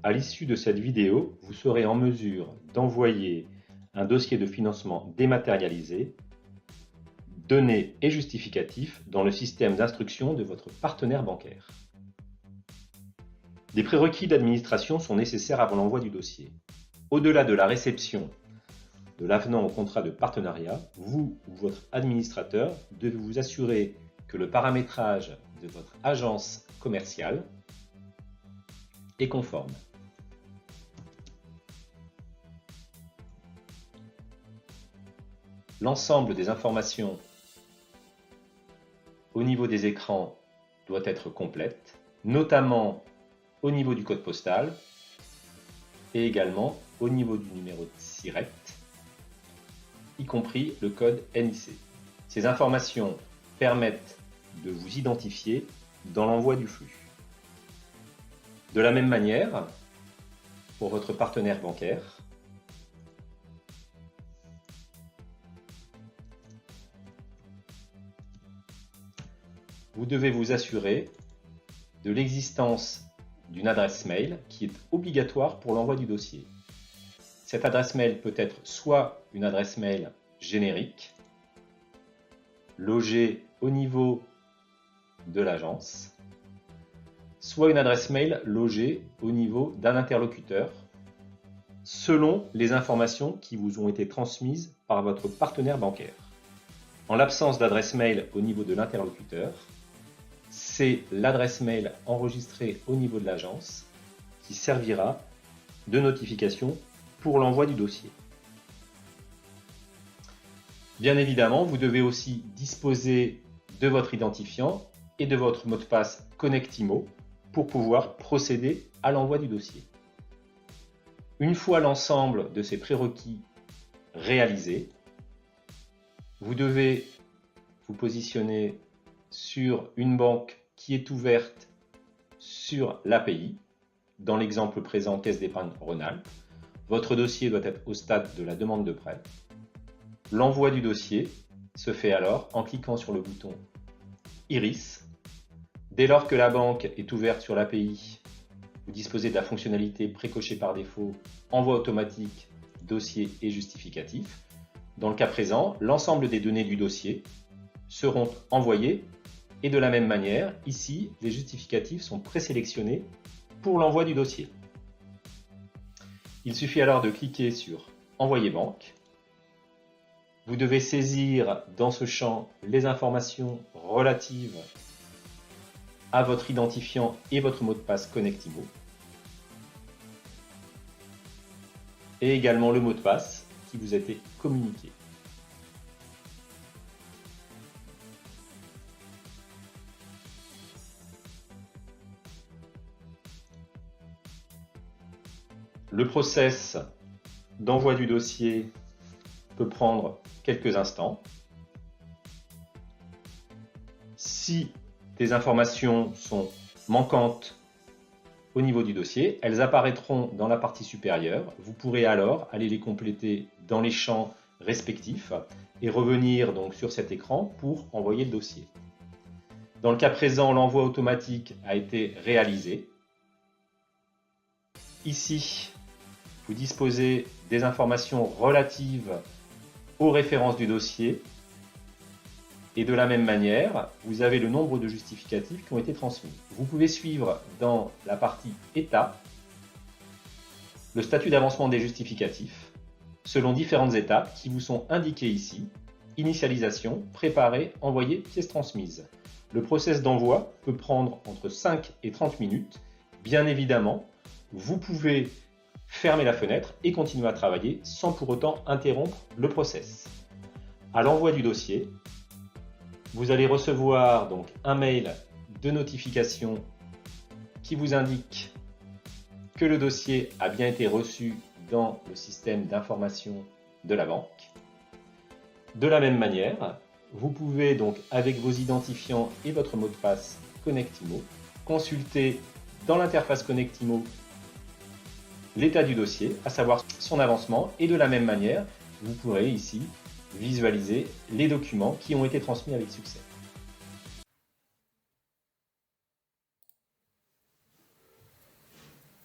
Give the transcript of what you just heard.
À l'issue de cette vidéo, vous serez en mesure d'envoyer un dossier de financement dématérialisé, données et justificatifs dans le système d'instruction de votre partenaire bancaire. Des prérequis d'administration sont nécessaires avant l'envoi du dossier. Au-delà de la réception de l'avenant au contrat de partenariat, vous ou votre administrateur devez vous assurer que le paramétrage de votre agence commerciale est conforme. L'ensemble des informations au niveau des écrans doit être complète, notamment au niveau du code postal et également au niveau du numéro de SIRET, y compris le code NIC. Ces informations permettent de vous identifier dans l'envoi du flux. De la même manière, pour votre partenaire bancaire, vous devez vous assurer de l'existence d'une adresse mail qui est obligatoire pour l'envoi du dossier. Cette adresse mail peut être soit une adresse mail générique, logée au niveau de l'agence, soit une adresse mail logée au niveau d'un interlocuteur, selon les informations qui vous ont été transmises par votre partenaire bancaire. En l'absence d'adresse mail au niveau de l'interlocuteur, c'est l'adresse mail enregistrée au niveau de l'agence qui servira de notification pour l'envoi du dossier. Bien évidemment, vous devez aussi disposer de votre identifiant et de votre mot de passe Connectimo pour pouvoir procéder à l'envoi du dossier. Une fois l'ensemble de ces prérequis réalisés, vous devez vous positionner sur une banque qui est ouverte sur l'API. Dans l'exemple présent, Caisse d'épargne Rhône-Alpes, votre dossier doit être au stade de la demande de prêt. L'envoi du dossier se fait alors en cliquant sur le bouton Iris. Dès lors que la banque est ouverte sur l'API, vous disposez de la fonctionnalité précochée par défaut Envoi automatique, dossier et justificatif. Dans le cas présent, l'ensemble des données du dossier seront envoyées et de la même manière, ici, les justificatifs sont présélectionnés pour l'envoi du dossier. Il suffit alors de cliquer sur Envoyer banque. Vous devez saisir dans ce champ les informations relatives à votre identifiant et votre mot de passe Connectimo. Et également le mot de passe qui vous a été communiqué. Le process d'envoi du dossier peut prendre quelques instants. Si des informations sont manquantes au niveau du dossier, elles apparaîtront dans la partie supérieure. Vous pourrez alors aller les compléter dans les champs respectifs et revenir donc sur cet écran pour envoyer le dossier. Dans le cas présent, l'envoi automatique a été réalisé. Ici, vous disposez des informations relatives aux références du dossier et de la même manière, vous avez le nombre de justificatifs qui ont été transmis. Vous pouvez suivre dans la partie État le statut d'avancement des justificatifs selon différentes étapes qui vous sont indiquées ici. Initialisation, préparer, envoyer, pièces transmises. Le process d'envoi peut prendre entre 5 et 30 minutes. Bien évidemment, vous pouvez fermer la fenêtre et continuer à travailler sans pour autant interrompre le process. À l'envoi du dossier, vous allez recevoir donc un mail de notification qui vous indique que le dossier a bien été reçu dans le système d'information de la banque. De la même manière, vous pouvez donc avec vos identifiants et votre mot de passe Connectimo consulter dans l'interface Connectimo l'état du dossier, à savoir son avancement, et de la même manière, vous pourrez ici visualiser les documents qui ont été transmis avec succès.